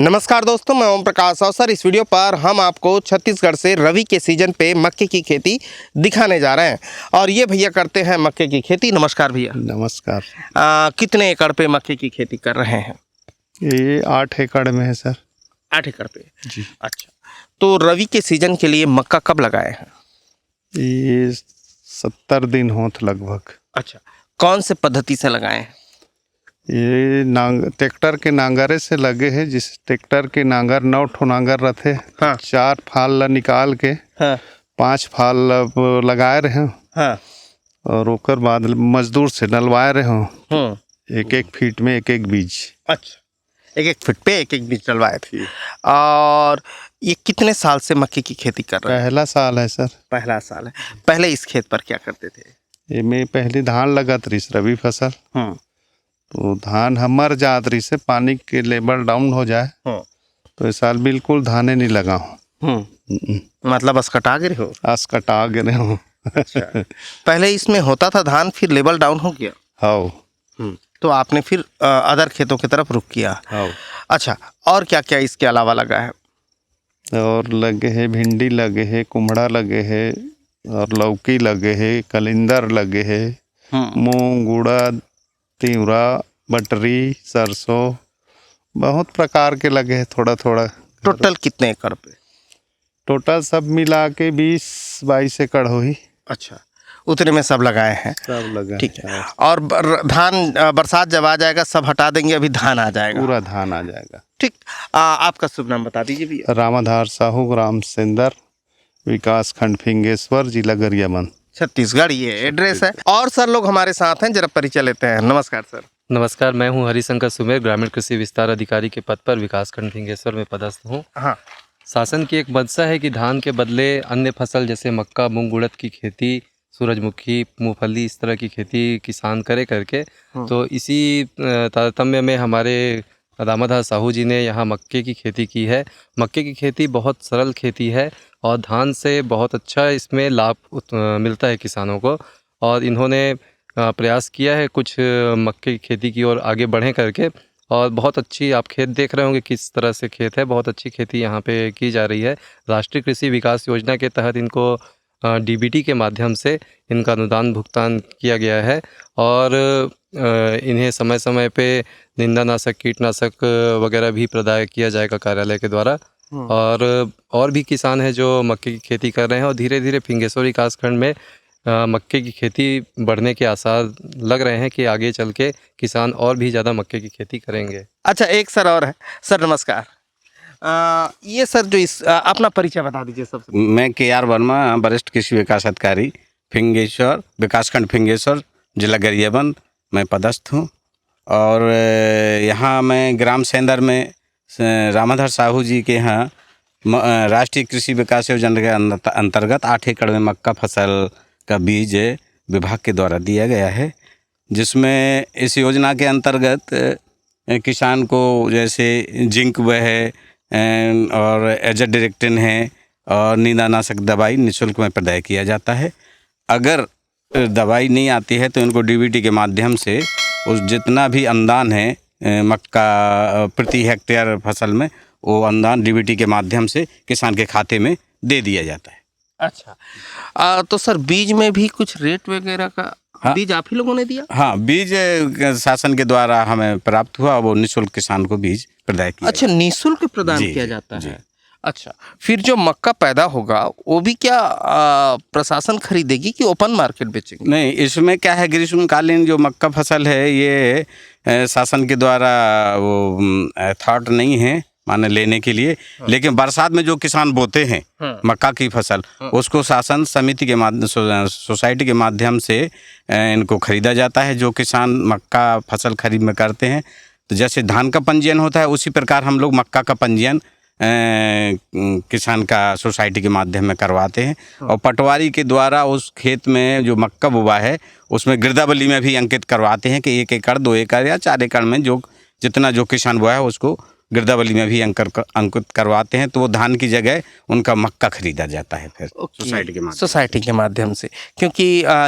नमस्कार दोस्तों, मैं ओम प्रकाश अवसर। इस वीडियो पर हम आपको छत्तीसगढ़ से रवि के सीजन पे मक्के की खेती दिखाने जा रहे हैं और ये भैया करते हैं मक्के की खेती। नमस्कार भैया। नमस्कार। कितने एकड़ पे मक्के की खेती कर रहे हैं? ये 8 एकड़ में है सर। 8 एकड़ पे जी। अच्छा, तो रवि के सीजन के लिए मक्का कब लगाए हैं? ये 70 दिन होत लगभग। अच्छा, कौन से पद्धति से लगाए हैं? ये ट्रैक्टर के नांगरे से लगे है। जिस ट्रैक्टर के नांगर 9 ठो नांगर रहते। हाँ। 4 फाल ला निकाल के हाँ। 5 फाल लगाए रहे। हाँ। और ओकर बाद मजदूर से डलवाए रहे। एक एक फीट में एक एक बीज। अच्छा, एक एक फीट पे एक एक बीज डलवाए थे। और ये कितने साल से मक्के की खेती कर रहे हैं? पहला साल है सर। पहला साल है। पहले इस खेत पर क्या करते थे? ये में पहले धान लगत रही रबी फसल। तो धान मर जात रही से पानी के लेवल डाउन हो जाए। तो इस साल बिल्कुल धाने नहीं लगा हूँ। मतलब बस कटा गिरे हो? आस कटा गिरे हूँ। अच्छा। पहले इसमें होता था धान, फिर लेवल डाउन हो गया। हाँ। तो आपने फिर अदर खेतों की तरफ रुख किया। हाँ। अच्छा, और क्या क्या इसके अलावा लगा है? और लगे है भिंडी लगे है, कुमड़ा लगे है, और लौकी लगे है, कलिंदर लगे है, मूंग, उड़द, तिवरा, बटरी, सरसों, बहुत प्रकार के लगे हैं। थोड़ा थोड़ा। टोटल कितने एकड़ पे? टोटल सब मिला के 20-22 एकड़ हो ही। अच्छा, उतने में सब लगाए हैं। सब लगा। ठीक है। और धान बरसात जब आ जाएगा सब हटा देंगे, अभी धान आ जाएगा? पूरा धान आ जाएगा। ठीक। आपका शुभ नाम बता दीजिए भैया। रामाधार साहू, ग्राम सेंदर, विकास खंड फिंगेश्वर, जिला गरियाबंद, छत्तीसगढ़ ये एड्रेस है। और सर लोग हमारे साथ हैं, जरा परिचय लेते हैं। नमस्कार सर। नमस्कार, मैं हूं हरिशंकर सुमेर, ग्रामीण कृषि विस्तार अधिकारी के पद पर विकासखंड फिंगेश्वर में पदस्थ हूं। हाँ। शासन की एक मंशा है कि धान के बदले अन्य फसल जैसे मक्का, मूंग, उड़द की खेती, सूरजमुखी, मूंगफली, इस तरह की खेती किसान करके तो इसी तारतम्य में हमारे रामाधार साहू जी ने यहाँ मक्के की खेती की है। मक्के की खेती बहुत सरल खेती है और धान से बहुत अच्छा इसमें लाभ मिलता है किसानों को। और इन्होंने प्रयास किया है कुछ मक्के की खेती की ओर आगे बढ़ें करके। और बहुत अच्छी आप खेत देख रहे होंगे किस तरह से खेत है। बहुत अच्छी खेती यहाँ पे की जा रही है। राष्ट्रीय कृषि विकास योजना के तहत इनको डीबीटी के माध्यम से इनका अनुदान भुगतान किया गया है। और इन्हें समय समय पे निंदानाशक, कीटनाशक वगैरह भी प्रदान किया जाएगा कार्यालय के द्वारा। और भी किसान हैं जो मक्के की खेती कर रहे हैं और धीरे धीरे फिंगेश्वर विकास खंड में मक्के की खेती बढ़ने के आसार लग रहे हैं कि आगे चल के किसान और भी ज़्यादा मक्के की खेती करेंगे। अच्छा, एक सर और है। सर नमस्कार। ये सर जो अपना परिचय बता दीजिए सबसे। मैं KR वर्मा, वरिष्ठ कृषि विकास अधिकारी, फिंगेश्वर, विकासखंड फिंगेश्वर, जिला गरियाबंद मैं पदस्थ हूँ। और यहाँ मैं ग्राम सेंदर में रामाधार साहू जी के यहाँ राष्ट्रीय कृषि विकास योजना के अंतर्गत 8 एकड़ में मक्का फसल का बीज विभाग के द्वारा दिया गया है, जिसमें इस योजना के अंतर्गत किसान को जैसे जिंक व है और एजाडिरेक्टिन है और नींदानाशक दवाई निःशुल्क में प्रदान किया जाता है। अगर दवाई नहीं आती है तो इनको डीबीटी के माध्यम से उस जितना भी अनुदान है मक्का प्रति हेक्टेयर फसल में, वो अनुदान डीबीटी के माध्यम से किसान के खाते में दे दिया जाता है। अच्छा, तो सर बीज में भी कुछ रेट वगैरह का? हाँ? बीज आप ही लोगों ने दिया? हाँ, बीज शासन के द्वारा हमें प्राप्त हुआ, वो निःशुल्क किसान को बीज प्रदान किया। अच्छा, निःशुल्क प्रदान किया जाता है। अच्छा, फिर जो मक्का पैदा होगा वो भी क्या प्रशासन खरीदेगी कि ओपन मार्केट बेचेगी? नहीं, इसमें क्या है, ग्रीष्मकालीन जो मक्का फसल है ये शासन के द्वारा वो थॉट नहीं है माने लेने के लिए। लेकिन बरसात में जो किसान बोते हैं मक्का की फसल, उसको शासन समिति के माध्यम, सोसाइटी के माध्यम से इनको खरीदा जाता है। जो किसान मक्का फसल खरीद में करते हैं, तो जैसे धान का पंजीयन होता है उसी प्रकार हम लोग मक्का का पंजीयन किसान का सोसाइटी के माध्यम में करवाते हैं। और पटवारी के द्वारा उस खेत में जो मक्का बुआ है उसमें गिरदावली में भी अंकित करवाते हैं कि 1 एकड़, 2 एकड़ या 4 एकड़ में जो जितना जो किसान बोया है उसको गिरदावली में भी अंकित करवाते हैं। तो वो धान की जगह उनका मक्का खरीदा जाता है फिर सोसाइटी के माध्यम से, क्योंकि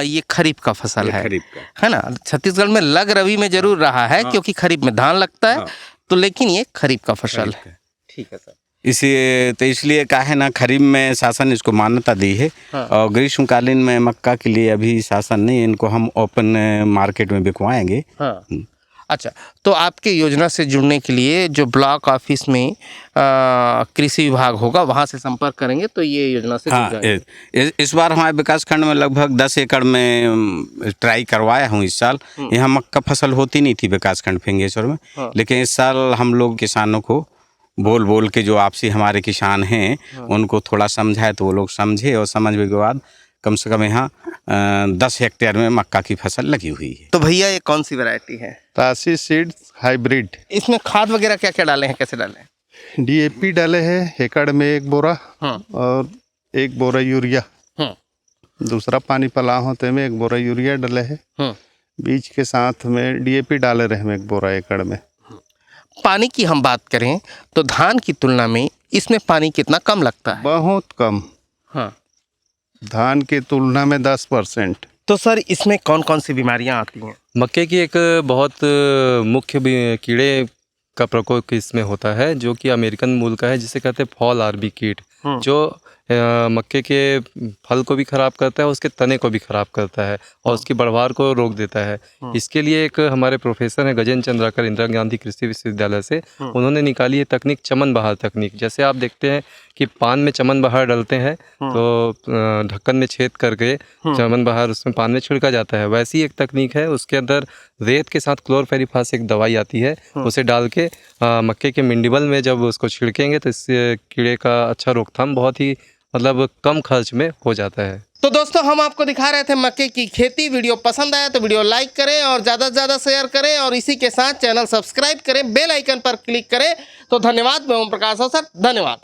ये खरीफ का फसल है ना। छत्तीसगढ़ में लग रवि में जरूर रहा है, क्योंकि खरीफ में धान लगता है, तो लेकिन ये खरीफ का फसल है। ठीक है सर। इसी तो इसलिए का है ना, खरीफ में शासन इसको मान्यता दी है। हाँ। और ग्रीष्मकालीन में मक्का के लिए अभी शासन नहीं, इनको हम ओपन मार्केट में बिकवाएंगे। हाँ। अच्छा, तो आपके योजना से जुड़ने के लिए जो ब्लॉक ऑफिस में कृषि विभाग होगा वहाँ से संपर्क करेंगे तो ये योजना से जुड़ हाँ, जाएंगे। इस बार हमारे विकास खंड में लगभग 10 एकड़ में ट्राई करवाया हूँ इस साल। यहाँ मक्का फसल होती नहीं थी विकास खंड फिंगेश्वर में। हाँ। लेकिन इस साल हम लोग किसानों को बोल बोल के, जो आपसी हमारे किसान हैं उनको थोड़ा समझाए तो वो लोग समझे, और समझने के बाद कम से कम यहाँ 10 हेक्टेयर में मक्का की फसल लगी हुई है। तो भैया ये कौन सी वैरायटी है? तासी सीड्स हाइब्रिड। इसमें खाद वगैरह क्या क्या डाले हैं, कैसे डाले हैं? डीएपी डाले हैं एकड़ में 1 बोरा, हाँ। और 1 बोरा यूरिया। हाँ। दूसरा पानी पला होते में 1 बोरा यूरिया डाले है। हाँ। बीज के साथ में डीएपी डाले रहे हम 1 बोरा एकड़ में। पानी की हम बात करें तो धान की तुलना में इसमें पानी कितना कम लगता है? बहुत कम, हाँ। धान की तुलना में 10%। तो सर इसमें कौन कौन सी बीमारियां आती हैं? मक्के की एक बहुत मुख्य कीड़े का प्रकोप इसमें होता है जो कि अमेरिकन मूल का है, जिसे कहते हैं फॉल आर्मी कीट, जो मक्के के फल को भी ख़राब करता है, उसके तने को भी ख़राब करता है और उसकी बढ़वार को रोक देता है। इसके लिए एक हमारे प्रोफेसर हैं गजेंद्र चंद्राकर, इंदिरा गांधी कृषि विश्वविद्यालय से, उन्होंने निकाली है तकनीक चमन बहार तकनीक। जैसे आप देखते हैं कि पान में चमन बहार डालते हैं तो ढक्कन में छेद करके चमन बहार उसमें पान में छिड़का जाता है, वैसी एक तकनीक है। उसके अंदर रेत के साथ क्लोरफेरिफास एक दवाई आती है, उसे डाल के मक्के के मिंडिबल में जब उसको छिड़केंगे तो इससे कीड़े का अच्छा रोकथाम बहुत ही मतलब कम खर्च में हो जाता है। तो दोस्तों हम आपको दिखा रहे थे मक्के की खेती। वीडियो पसंद आया तो वीडियो लाइक करें और ज़्यादा से ज़्यादा शेयर करें और इसी के साथ चैनल सब्सक्राइब करें, बेल आइकन पर क्लिक करें। तो धन्यवाद। मैं ओम प्रकाश हूं सर, धन्यवाद।